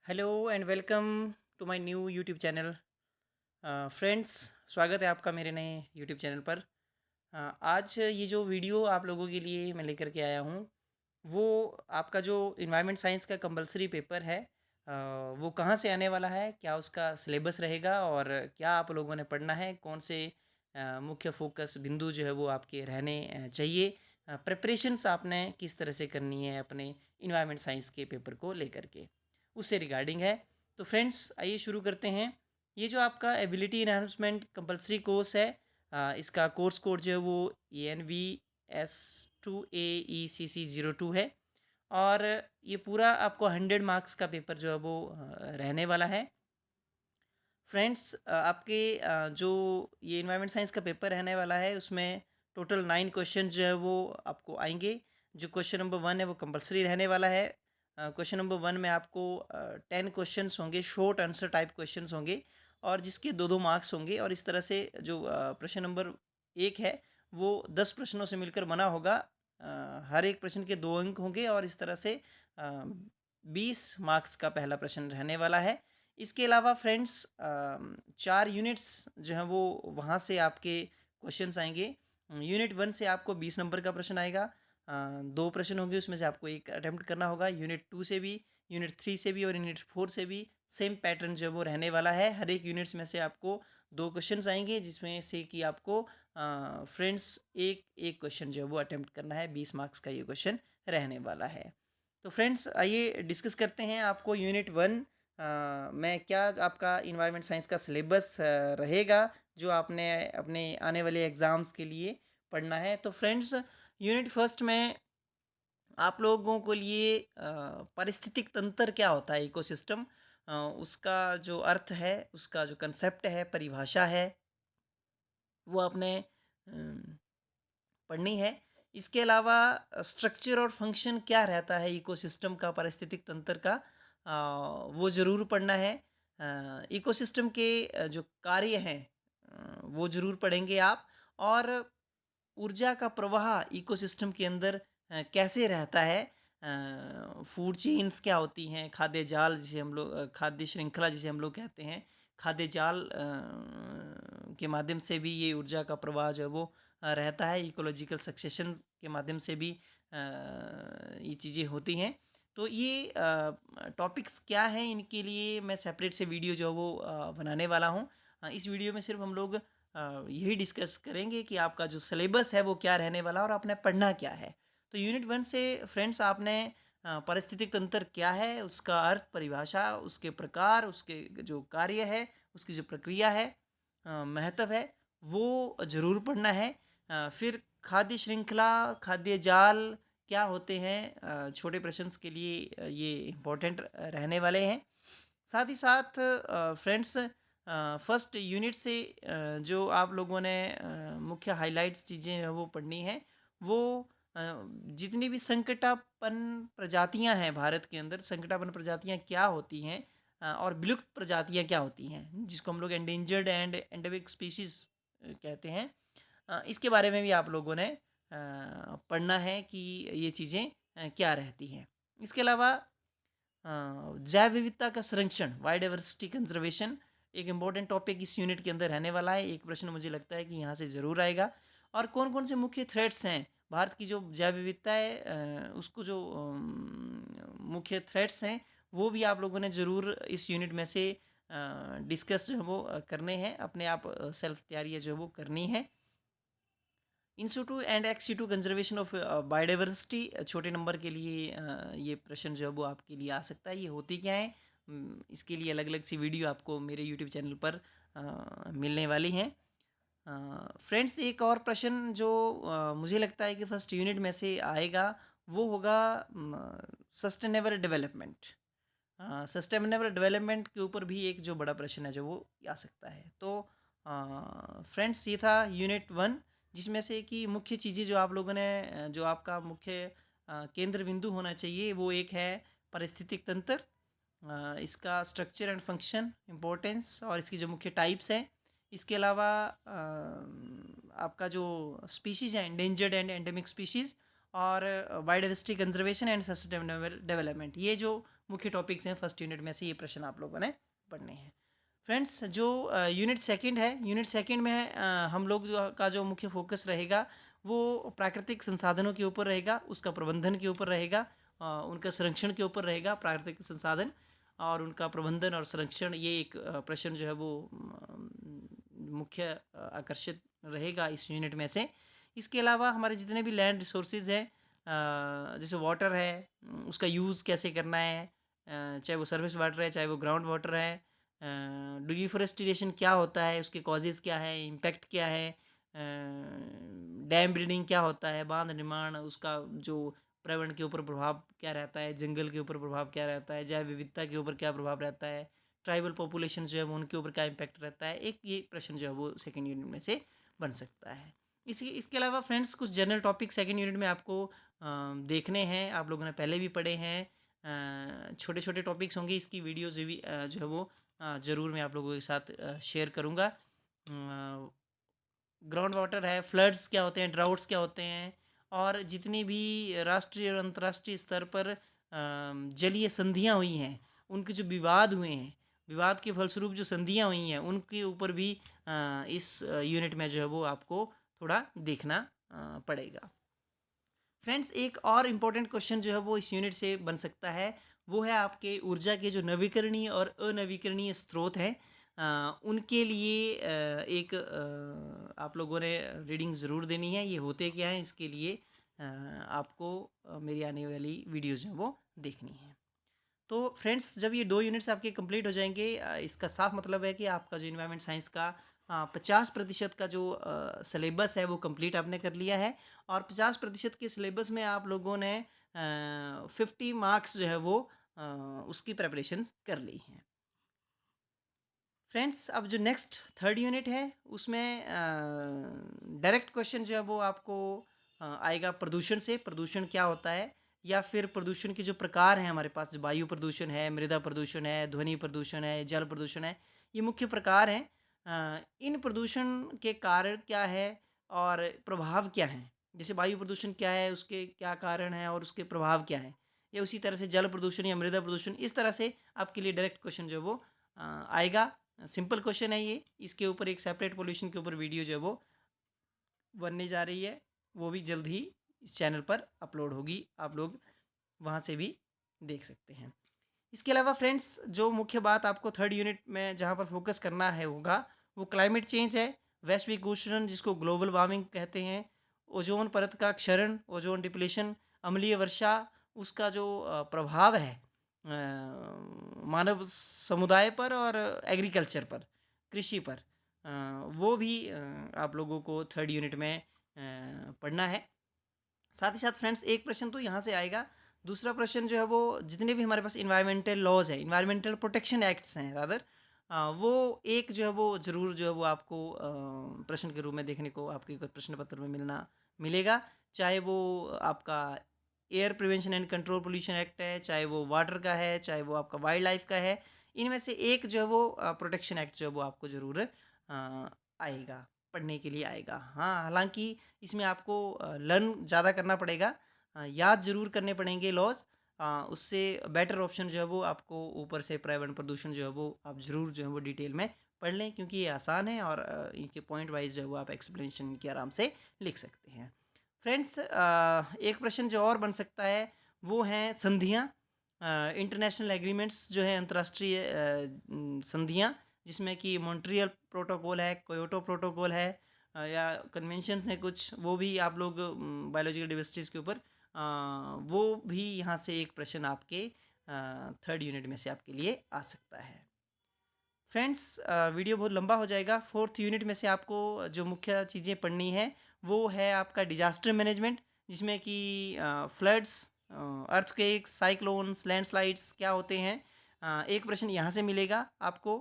Hello and welcome to my new YouTube channel. Friends, स्वागत है आपका मेरे नए यूट्यूब चैनल पर। आज ये जो वीडियो आप लोगों के लिए मैं लेकर के आया हूँ, वो आपका जो इन्वायरमेंट साइंस का कंपलसरी पेपर है, वो कहाँ से आने वाला है, क्या उसका सिलेबस रहेगा और क्या आप लोगों ने पढ़ना है, कौन से मुख्य फोकस बिंदु जो है वो आपके रहने चाहिए, प्रिपरेशंस आपने किस तरह से करनी है अपने इन्वायरमेंट साइंस के पेपर को लेकर के, उससे रिगार्डिंग है। तो फ्रेंड्स, आइए शुरू करते हैं। ये जो आपका एबिलिटी इन्हांसमेंट कंपलसरी कोर्स है, इसका कोर्स कोड जो है वो ENVS2AECC02 है। और ये पूरा आपको 100 मार्क्स का पेपर जो है वो रहने वाला है। फ्रेंड्स, आपके जो ये इन्वायरमेंट साइंस का पेपर रहने वाला है, उसमें टोटल 9 क्वेश्चन जो है वो आपको आएंगे। जो क्वेश्चन नंबर 1 है वो कंपलसरी रहने वाला है। क्वेश्चन नंबर 1 में आपको 10 क्वेश्चन होंगे, शॉर्ट आंसर टाइप क्वेश्चन होंगे और जिसके 2-2 मार्क्स होंगे। और इस तरह से जो प्रश्न नंबर 1 है वो 10 प्रश्नों से मिलकर बना होगा। हर एक प्रश्न के 2 अंक होंगे और इस तरह से 20 मार्क्स का पहला प्रश्न रहने वाला है। इसके अलावा फ्रेंड्स, 4 यूनिट्स जो हैं वो वहाँ से आपके क्वेश्चंस आएंगे। यूनिट 1 से आपको 20 नंबर का प्रश्न आएगा। 2 प्रश्न होंगे, उसमें से आपको एक अटेम्प्ट करना होगा। यूनिट 2 से भी, यूनिट 3 से भी और यूनिट 4 से भी सेम पैटर्न जो है वो रहने वाला है। हर एक यूनिट्स में से आपको 2 क्वेश्चंस आएंगे, जिसमें से कि आपको फ्रेंड्स एक एक क्वेश्चन जो है वो अटेम्प्ट करना है। 20 मार्क्स का ये क्वेश्चन रहने वाला है। तो फ्रेंड्स, आइए डिस्कस करते हैं आपको यूनिट 1 में क्या आपका इन्वायरमेंट साइंस का सिलेबस रहेगा, जो आपने अपने आने वाले एग्ज़ाम्स के लिए पढ़ना है। तो फ्रेंड्स, यूनिट 1 में आप लोगों को लिए पारिस्थितिक तंत्र क्या होता है, इकोसिस्टम, उसका जो अर्थ है, उसका जो कंसेप्ट है, परिभाषा है, वो आपने पढ़नी है। इसके अलावा स्ट्रक्चर और फंक्शन क्या रहता है इकोसिस्टम का, पारिस्थितिक तंत्र का, वो ज़रूर पढ़ना है। इकोसिस्टम के जो कार्य हैं, वो ज़रूर पढ़ेंगे आप। और ऊर्जा का प्रवाह इकोसिस्टम के अंदर कैसे रहता है, फूड चेन्स क्या होती हैं, खाद्य जाल जिसे हम लोग खाद्य श्रृंखला जिसे हम लोग कहते हैं, खाद्य जाल के माध्यम से भी ये ऊर्जा का प्रवाह जो है वो रहता है। इकोलॉजिकल सक्सेशन के माध्यम से भी ये चीज़ें होती हैं। तो ये टॉपिक्स क्या हैं, इनके लिए मैं सेपरेट से वीडियो जो है वो बनाने वाला हूँ। इस वीडियो में सिर्फ हम लोग यही डिस्कस करेंगे कि आपका जो सिलेबस है वो क्या रहने वाला और आपने पढ़ना क्या है। तो यूनिट 1 से फ्रेंड्स, आपने पारिस्थितिक तंत्र क्या है, उसका अर्थ, परिभाषा, उसके प्रकार, उसके जो कार्य है, उसकी जो प्रक्रिया है, महत्व है, वो ज़रूर पढ़ना है। फिर खाद्य श्रृंखला, खाद्य जाल क्या होते हैं, छोटे प्रश्न के लिए ये इम्पोर्टेंट रहने वाले हैं। साथ ही साथ फ्रेंड्स, फर्स्ट यूनिट से जो आप लोगों ने मुख्य हाइलाइट्स चीज़ें हैं वो पढ़नी है। वो अ, जितनी भी संकटापन प्रजातियां हैं भारत के अंदर, संकटापन प्रजातियां क्या होती हैं, और विलुप्त प्रजातियां क्या होती हैं, जिसको हम लोग एंडेंजर्ड एंड एंडेमिक स्पीशीज़ कहते हैं, इसके बारे में भी आप लोगों ने पढ़ना है कि ये चीज़ें क्या रहती हैं। इसके अलावा जैव विविधता का संरक्षण, बायोडाइवर्सिटी कंजर्वेशन, एक इम्पॉर्टेंट टॉपिक इस यूनिट के अंदर रहने वाला है। एक प्रश्न मुझे लगता है कि यहाँ से ज़रूर आएगा। और कौन कौन से मुख्य थ्रेट्स हैं, भारत की जो जैव विविधता है, उसको जो मुख्य थ्रेट्स हैं, वो भी आप लोगों ने ज़रूर इस यूनिट में से डिस्कस जो है वो करने हैं। अपने आप सेल्फ तैयारी जो है वो करनी है। Institute and x two conservation of biodiversity, छोटे नंबर के लिए ये प्रश्न जो है वो आपके लिए आ सकता है। ये होती क्या है, इसके लिए अलग अलग सी वीडियो आपको मेरे यूट्यूब चैनल पर मिलने वाली हैं। फ्रेंड्स, एक और प्रश्न जो मुझे लगता है कि फर्स्ट यूनिट में से आएगा, वो होगा सस्टेनेबल डेवलपमेंट। सस्टेनेबल डेवलपमेंट के ऊपर भी एक जो बड़ा प्रश्न है जो वो आ सकता है। तो फ्रेंड्स, ये था यूनिट 1, जिसमें से कि मुख्य चीज़ें जो आप लोगों ने जो आपका मुख्य केंद्र बिंदु होना चाहिए, वो एक है पारिस्थितिक तंत्र, इसका स्ट्रक्चर एंड फंक्शन, इम्पोर्टेंस और इसकी जो मुख्य टाइप्स हैं। इसके अलावा आपका जो स्पीशीज़ है, एंडेंजर्ड एंड एंडेमिक स्पीशीज़, और biodiversity conservation and sustainable development. ये जो मुख्य टॉपिक्स हैं फर्स्ट यूनिट में से, ये प्रश्न आप लोगों ने पढ़ने हैं। फ्रेंड्स, जो यूनिट सेकंड है, यूनिट सेकंड में हम लोग जो मुख्य फोकस रहेगा वो प्राकृतिक संसाधनों के ऊपर रहेगा, उसका प्रबंधन के ऊपर रहेगा, उनका संरक्षण के ऊपर रहेगा। प्राकृतिक संसाधन और उनका प्रबंधन और संरक्षण, ये एक प्रश्न जो है वो मुख्य आकर्षित रहेगा इस यूनिट में से। इसके अलावा हमारे जितने भी लैंड रिसोर्सेज हैं, जैसे वाटर है, उसका यूज़ कैसे करना है, चाहे वो सर्विस वाटर है, चाहे वो ग्राउंड वाटर है, डिफॉरेस्टेशन क्या होता है, उसके कॉजेज़ क्या है, इम्पैक्ट क्या है, डैम ब्रीडिंग क्या होता है, बांध निर्माण, उसका जो पर्यावरण के ऊपर प्रभाव क्या रहता है, जंगल के ऊपर प्रभाव क्या रहता है, जैव विविधता के ऊपर क्या प्रभाव रहता है, ट्राइबल पॉपुलेशन जो है वो उनके ऊपर क्या इम्पैक्ट रहता है। एक ये प्रश्न जो है वो सेकेंड यूनिट में से बन सकता है। इसके अलावा फ्रेंड्स, कुछ जनरल टॉपिक सेकेंड यूनिट में आपको देखने हैं, आप लोगों ने पहले भी पढ़े हैं। छोटे छोटे टॉपिक्स होंगे, इसकी वीडियोज़ भी जो है वो ज़रूर मैं आप लोगों के साथ शेयर करूँगा। ग्राउंड वाटर है, फ्लड्स क्या होते हैं, ड्राउट्स क्या होते हैं, और जितनी भी राष्ट्रीय और अंतर्राष्ट्रीय स्तर पर जलीय संधियाँ हुई हैं, उनके जो विवाद हुए हैं, विवाद के फलस्वरूप जो संधियाँ हुई हैं, उनके ऊपर भी इस यूनिट में जो है वो आपको थोड़ा देखना पड़ेगा। फ्रेंड्स, एक और इम्पोर्टेंट क्वेश्चन जो है वो इस यूनिट से बन सकता है, वो है आपके ऊर्जा के जो नवीकरणीय और अनवीकरणीय स्रोत हैं, उनके लिए एक आप लोगों ने रीडिंग ज़रूर देनी है। ये होते क्या हैं, इसके लिए आपको मेरी आने वाली वीडियोज़ हैं वो देखनी है। तो फ्रेंड्स, जब ये 2 यूनिट्स आपके कंप्लीट हो जाएंगे, इसका साफ मतलब है कि आपका जो इन्वायरमेंट साइंस का 50% का जो सिलेबस है वो कंप्लीट आपने कर लिया है। और 50% के सिलेबस में आप लोगों ने 50 मार्क्स जो है वो उसकी प्रेपरेशंस कर ली हैं। फ्रेंड्स, अब जो नेक्स्ट थर्ड यूनिट है, उसमें डायरेक्ट क्वेश्चन जो है वो आपको आएगा प्रदूषण से। प्रदूषण क्या होता है, या फिर प्रदूषण के जो प्रकार हैं हमारे पास, जो वायु प्रदूषण है, मृदा प्रदूषण है, ध्वनि प्रदूषण है, जल प्रदूषण है, ये मुख्य प्रकार हैं। इन प्रदूषण के कारण क्या है और प्रभाव क्या हैं। जैसे वायु प्रदूषण क्या है, उसके क्या कारण हैं और उसके प्रभाव क्या हैं, या उसी तरह से जल प्रदूषण या मृदा प्रदूषण, इस तरह से आपके लिए डायरेक्ट क्वेश्चन जो है वो आएगा। सिंपल क्वेश्चन है ये, इसके ऊपर एक सेपरेट पोल्यूशन के ऊपर वीडियो जो है वो बनने जा रही है, वो भी जल्द ही इस चैनल पर अपलोड होगी, आप लोग वहाँ से भी देख सकते हैं। इसके अलावा फ्रेंड्स, जो मुख्य बात आपको थर्ड यूनिट में जहाँ पर फोकस करना है होगा, वो क्लाइमेट चेंज है, वैश्विक उष्णन जिसको ग्लोबल वार्मिंग कहते हैं, ओजोन परत का क्षरण, ओजोन डिप्लेशन, अम्लीय वर्षा, उसका जो प्रभाव है मानव समुदाय पर और एग्रीकल्चर पर, कृषि पर, वो भी आप लोगों को थर्ड यूनिट में पढ़ना है। साथ ही साथ फ्रेंड्स, एक प्रश्न तो यहाँ से आएगा, दूसरा प्रश्न जो है वो जितने भी हमारे पास इन्वायरमेंटल लॉज है, इन्वायरमेंटल प्रोटेक्शन एक्ट्स हैं रादर, वो एक जो है वो ज़रूर जो है वो आपको प्रश्न के रूप में देखने को आपके प्रश्न पत्र में मिलेगा। चाहे वो आपका air prevention and control pollution act है, चाहे वो वाटर का है, चाहे वो आपका वाइल्ड लाइफ का है, इनमें से एक जो है वो प्रोटेक्शन एक्ट जो है वो आपको ज़रूर आएगा, पढ़ने के लिए आएगा। हाँ, हालांकि इसमें आपको लर्न ज़्यादा करना पड़ेगा, याद ज़रूर करने पड़ेंगे लॉज, उससे बेटर ऑप्शन जो है वो आपको ऊपर से पर्यावरण प्रदूषण जो है वो आप ज़रूर जो है वो डिटेल में पढ़ लें, क्योंकि ये आसान है और इनके पॉइंट वाइज जो है वो आप एक्सप्लेनेशन की आराम से लिख सकते हैं। फ्रेंड्स, एक प्रश्न जो और बन सकता है वो हैं संधियाँ, इंटरनेशनल एग्रीमेंट्स जो है अंतर्राष्ट्रीय संधियाँ, जिसमें कि मॉन्ट्रियल प्रोटोकॉल है, क्योटो प्रोटोकॉल है, या कन्वेंशंस हैं कुछ, वो भी आप लोग बायोलॉजिकल डाइवर्सिटीज़ के ऊपर, वो भी यहाँ से एक प्रश्न आपके थर्ड यूनिट में से आपके लिए आ सकता है। फ्रेंड्स, वीडियो बहुत लंबा हो जाएगा। फोर्थ यूनिट में से आपको जो मुख्य चीज़ें पढ़नी है वो है आपका डिजास्टर मैनेजमेंट, जिसमें कि फ्लड्स, अर्थक्वेक्स, साइक्लोन्स, लैंडस्लाइड्स क्या होते हैं, एक प्रश्न यहाँ से मिलेगा आपको।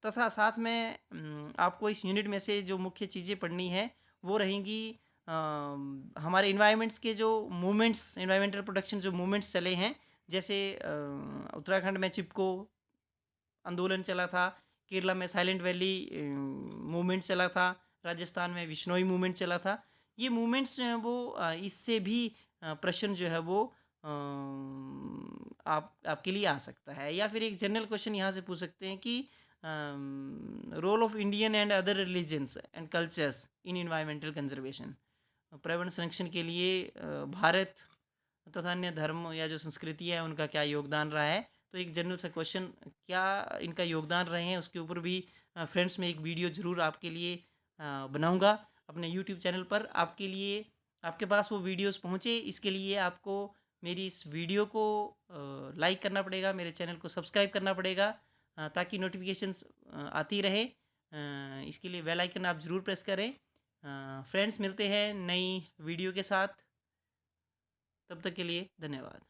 तथा साथ में आपको इस यूनिट में से जो मुख्य चीज़ें पढ़नी है वो रहेंगी, हमारे इन्वायरमेंट्स के जो मूवमेंट्स, इन्वायरमेंटल प्रोटेक्शन जो मूवमेंट्स चले हैं, जैसे उत्तराखंड में चिपको आंदोलन चला था, केरला में साइलेंट वैली मूवमेंट चला था, राजस्थान में विश्नोई मूवमेंट चला था। ये मूवमेंट्स जो हैं वो इससे भी प्रश्न जो है वो आप आपके लिए आ सकता है। या फिर एक जनरल क्वेश्चन यहाँ से पूछ सकते हैं कि role of Indian and other religions and cultures in environmental conservation. पर्यावरण संरक्षण के लिए भारत तथा अन्य धर्म या जो संस्कृति है उनका क्या योगदान रहा है। तो एक जनरल सा क्वेश्चन, क्या इनका योगदान रहे हैं, उसके ऊपर भी फ्रेंड्स मैं एक वीडियो ज़रूर आपके लिए बनाऊंगा अपने यूट्यूब चैनल पर आपके लिए। आपके पास वो वीडियोस पहुँचे इसके लिए आपको मेरी इस वीडियो को लाइक करना पड़ेगा, मेरे चैनल को सब्सक्राइब करना पड़ेगा ताकि नोटिफिकेशंस आती रहे। इसके लिए बेल आइकन आप ज़रूर प्रेस करें। फ्रेंड्स मिलते हैं नई वीडियो के साथ, तब तक के लिए धन्यवाद।